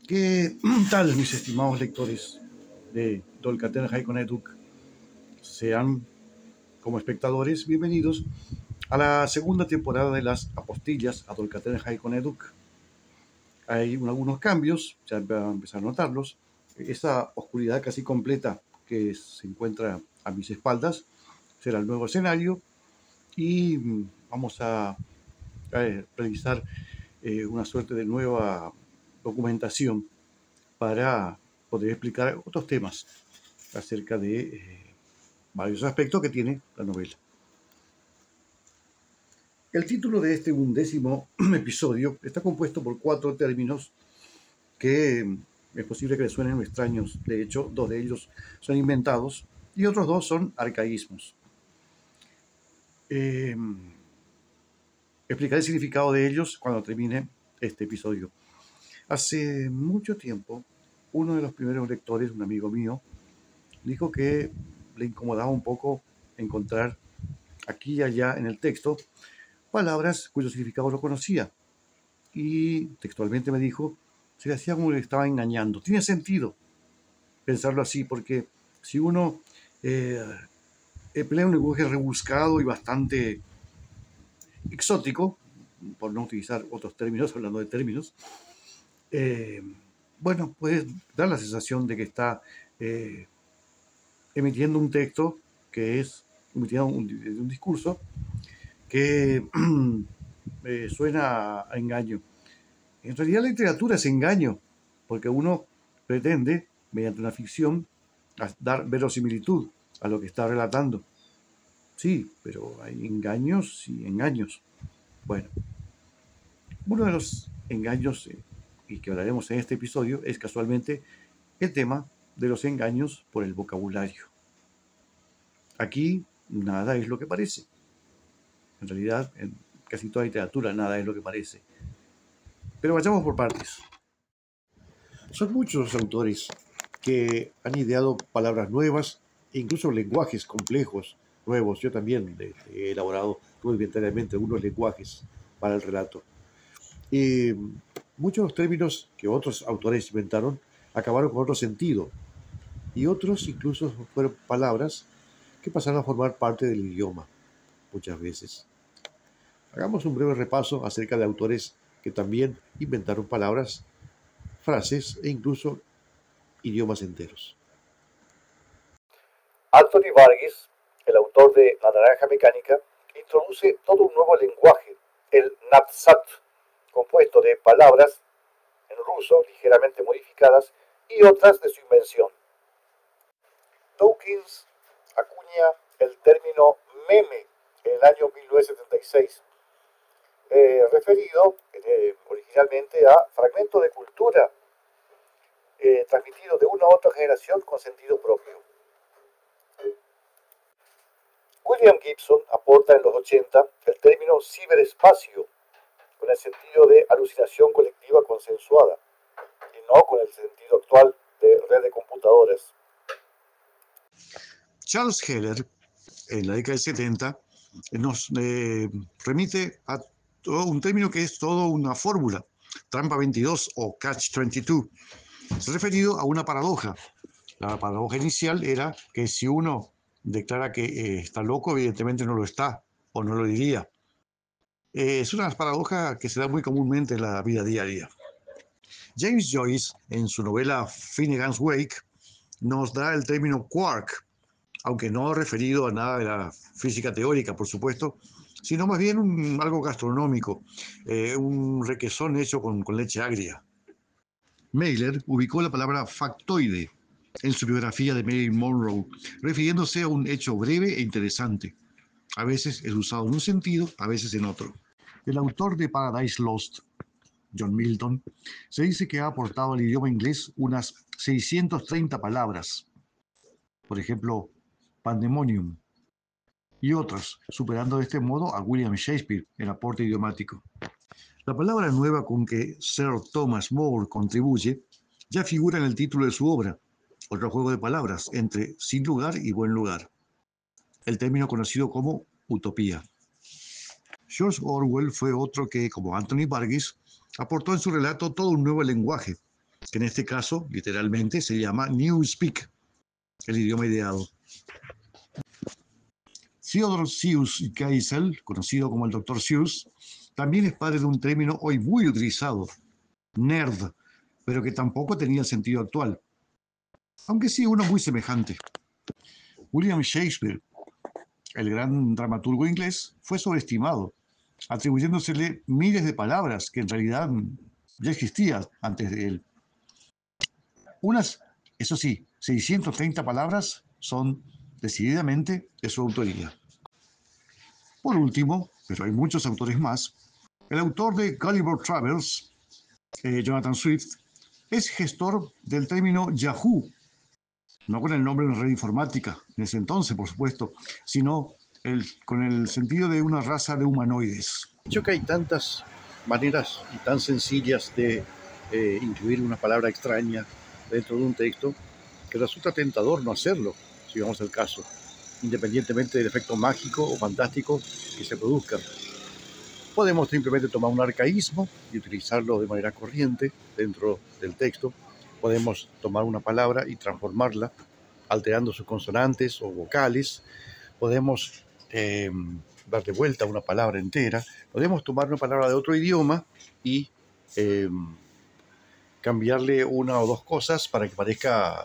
¿Qué tal, mis estimados lectores de Dolcaten Haikon Eduk? Sean, como espectadores, bienvenidos a la segunda temporada de las apostillas a Dolcaten Haikon Eduk. Hay algunos cambios, ya van a empezar a notarlos. Esa oscuridad casi completa que se encuentra a mis espaldas será el nuevo escenario y vamos a realizar una suerte de nueva documentación para poder explicar otros temas acerca de varios aspectos que tiene la novela. El título de este 11º episodio está compuesto por 4 términos que es posible que les suenen extraños. De hecho, 2 de ellos son inventados y otros 2 son arcaísmos. Explicaré el significado de ellos cuando termine este episodio. Hace mucho tiempo, uno de los primeros lectores, un amigo mío, dijo que le incomodaba un poco encontrar aquí y allá en el texto palabras cuyo significado no conocía. Y textualmente me dijo, se le hacía como que le estaba engañando. Tiene sentido pensarlo así, porque si uno emplea un lenguaje rebuscado y bastante exótico, por no utilizar otros términos, hablando de términos, bueno, puede dar la sensación de que está emitiendo un texto que es emitiendo un discurso que suena a engaño. En realidad la literatura es engaño, porque uno pretende, mediante una ficción, dar verosimilitud a lo que está relatando. Sí, pero hay engaños y engaños. Bueno, uno de los engaños, y que hablaremos en este episodio, es casualmente el tema de los engaños por el vocabulario. Aquí nada es lo que parece. En realidad, en casi toda literatura nada es lo que parece. Pero vayamos por partes. Son muchos los autores que han ideado palabras nuevas e incluso lenguajes complejos nuevos. Yo también he elaborado rudimentariamente algunos lenguajes para el relato. Y muchos de los términos que otros autores inventaron acabaron con otro sentido. Y otros incluso fueron palabras que pasaron a formar parte del idioma muchas veces. Hagamos un breve repaso acerca de autores que también inventaron palabras, frases e incluso idiomas enteros. Anthony Burgess, el autor de La Naranja Mecánica, introduce todo un nuevo lenguaje, el Natsat, compuesto de palabras en ruso ligeramente modificadas y otras de su invención. Dawkins acuña el término meme en el año 1976, referido originalmente a fragmento de cultura transmitido de una a otra generación con sentido propio. William Gibson aporta en los 80 el término ciberespacio, con el sentido de alucinación colectiva consensuada, y no con el sentido actual de red de computadoras. Charles Heller, en la década del 70, nos remite a todo un término que es todo una fórmula, trampa 22 o catch 22. Se ha referido a una paradoja. La paradoja inicial era que si uno declara que está loco, evidentemente no lo está, o no lo diría. Es una paradoja que se da muy comúnmente en la vida diaria. James Joyce, en su novela Finnegan's Wake, nos da el término quark, aunque no referido a nada de la física teórica, por supuesto, sino más bien algo gastronómico, un requesón hecho con leche agria. Mailer ubicó la palabra factoide en su biografía de Marilyn Monroe, refiriéndose a un hecho breve e interesante. A veces es usado en un sentido, a veces en otro. El autor de Paradise Lost, John Milton, se dice que ha aportado al idioma inglés unas 630 palabras. Por ejemplo, pandemonium, y otras, superando de este modo a William Shakespeare en aporte idiomático. La palabra nueva con que Sir Thomas More contribuye ya figura en el título de su obra, otro juego de palabras entre sin lugar y buen lugar, el término conocido como utopía. George Orwell fue otro que, como Anthony Burgess, aportó en su relato todo un nuevo lenguaje, que en este caso, literalmente, se llama Newspeak, el idioma ideado. Theodor Seuss Geisel, conocido como el Dr. Seuss, también es padre de un término hoy muy utilizado, nerd, pero que tampoco tenía el sentido actual, aunque sí uno muy semejante. William Shakespeare, el gran dramaturgo inglés, fue sobreestimado, atribuyéndosele miles de palabras que en realidad ya existían antes de él. Unas, eso sí, 630 palabras son decididamente de su autoría. Por último, pero hay muchos autores más, el autor de Gulliver Travels, Jonathan Swift, es gestor del término Yahoo, no con el nombre de una red informática, en ese entonces, por supuesto, sino con el sentido de una raza de humanoides. Yo que hay tantas maneras y tan sencillas de incluir una palabra extraña dentro de un texto que resulta tentador no hacerlo, si vamos al caso, independientemente del efecto mágico o fantástico que se produzca. Podemos simplemente tomar un arcaísmo y utilizarlo de manera corriente dentro del texto. Podemos tomar una palabra y transformarla, alterando sus consonantes o vocales. Podemos dar de vuelta una palabra entera. Podemos tomar una palabra de otro idioma y cambiarle una o dos cosas para que parezca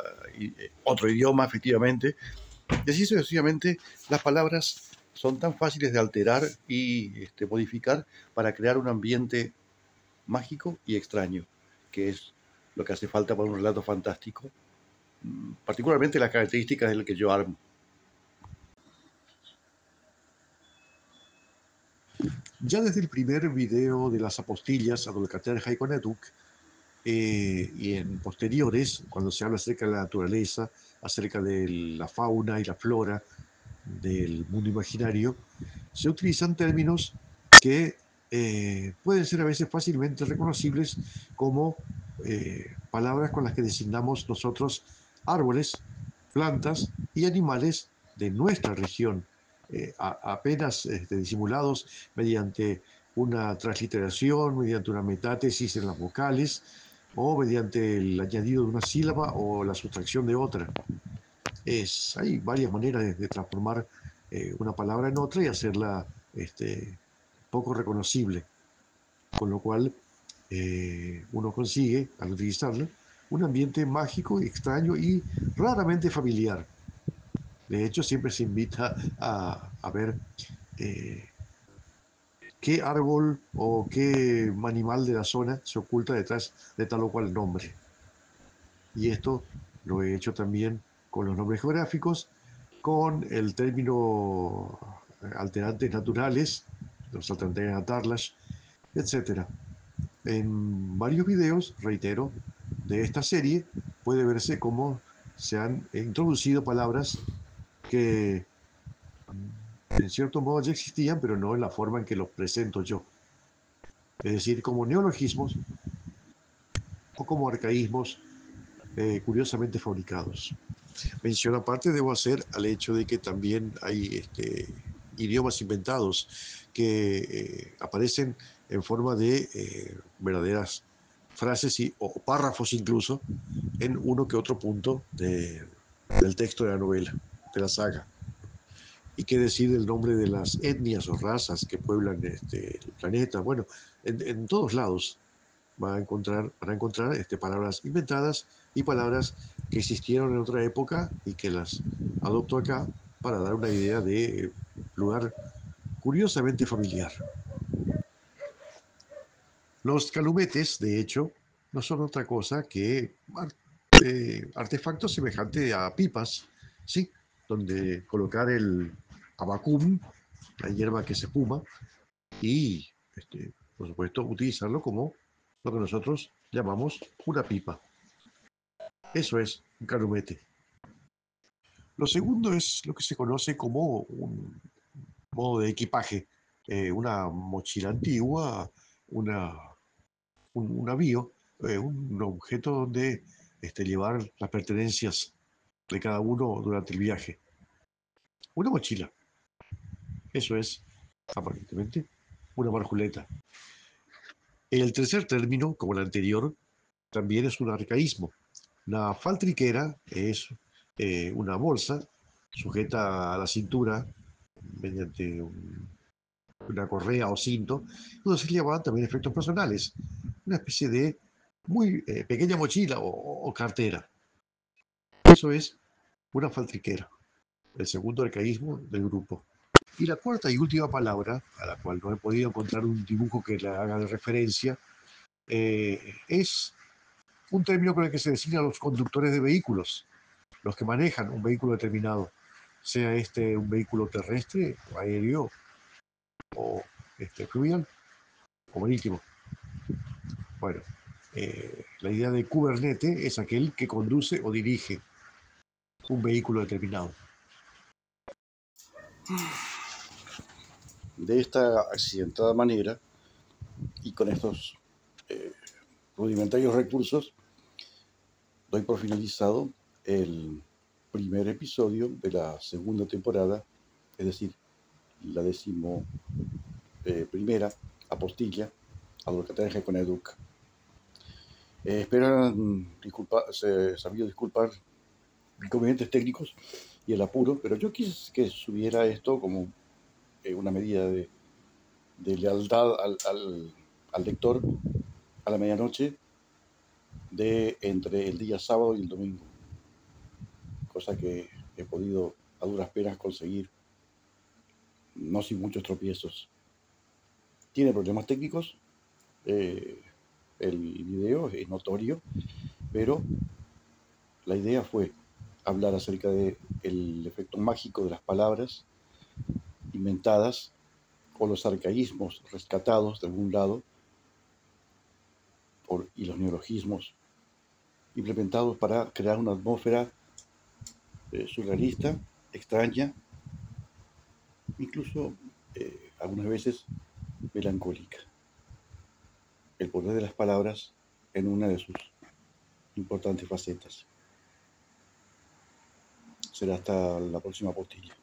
otro idioma, efectivamente. Y así sucesivamente, las palabras son tan fáciles de alterar y modificar para crear un ambiente mágico y extraño, que es lo que hace falta para un relato fantástico, particularmente las características del que yo armo. Ya desde el primer video de las apostillas a Dolcater Haikonetuk, y en posteriores, cuando se habla acerca de la naturaleza, acerca de la fauna y la flora del mundo imaginario, se utilizan términos que pueden ser a veces fácilmente reconocibles como palabras con las que designamos nosotros árboles, plantas y animales de nuestra región, apenas disimulados mediante una transliteración, mediante una metátesis en las vocales o mediante el añadido de una sílaba o la sustracción de otra. Hay varias maneras de transformar una palabra en otra y hacerla poco reconocible, con lo cual uno consigue, al utilizarla, un ambiente mágico, extraño y raramente familiar. De hecho, siempre se invita a ver qué árbol o qué animal de la zona se oculta detrás de tal o cual nombre. Y esto lo he hecho también con los nombres geográficos, con el término alterantes naturales, los alterantes natarlas, etc. En varios videos, reitero, de esta serie puede verse cómo se han introducido palabras que en cierto modo ya existían, pero no en la forma en que los presento yo. Es decir, como neologismos o como arcaísmos curiosamente fabricados. Mención aparte debo hacer al hecho de que también hay idiomas inventados que aparecen en forma de verdaderas frases o párrafos incluso en uno que otro punto del texto de la novela, de la saga. Y qué decir del nombre de las etnias o razas que pueblan el planeta. Bueno, en todos lados van a encontrar palabras inventadas y palabras que existieron en otra época y que las adopto acá para dar una idea de lugar curiosamente familiar. Los calumetes, de hecho, no son otra cosa que artefactos semejantes a pipas, ¿sí? Donde colocar el abacum, la hierba que se fuma, y, por supuesto, utilizarlo como lo que nosotros llamamos una pipa. Eso es un calumete. Lo segundo es lo que se conoce como un modo de equipaje, una mochila antigua, un navío, un objeto donde llevar las pertenencias de cada uno durante el viaje. Una mochila. Eso es, aparentemente, una marjuleta. El tercer término, como el anterior, también es un arcaísmo. Una faltriquera es una bolsa sujeta a la cintura mediante una correa o cinto, donde se llevaban también efectos personales, una especie de muy pequeña mochila o cartera. Eso es una faltriquera, el segundo arcaísmo del grupo. Y la cuarta y última palabra, a la cual no he podido encontrar un dibujo que la haga de referencia, es un término con el que se designa a los conductores de vehículos, los que manejan un vehículo determinado, sea este un vehículo terrestre o aéreo o fluvial o marítimo. Bueno, la idea de Kubernetes es aquel que conduce o dirige un vehículo determinado. De esta accidentada manera y con estos rudimentarios recursos, doy por finalizado el primer episodio de la segunda temporada, es decir, la 11ª apostilla a lo que traje con Educa. Espero sabido disculpar inconvenientes técnicos y el apuro, pero yo quise que subiera esto como una medida de lealtad al lector a la medianoche de entre el día sábado y el domingo, cosa que he podido a duras penas conseguir, no sin muchos tropiezos. Tiene problemas técnicos, el video es notorio, pero la idea fue hablar acerca del efecto mágico de las palabras inventadas o los arcaísmos rescatados de algún lado y los neologismos implementados para crear una atmósfera surrealista, extraña, incluso algunas veces melancólica. El poder de las palabras en una de sus importantes facetas. Será hasta la próxima postilla.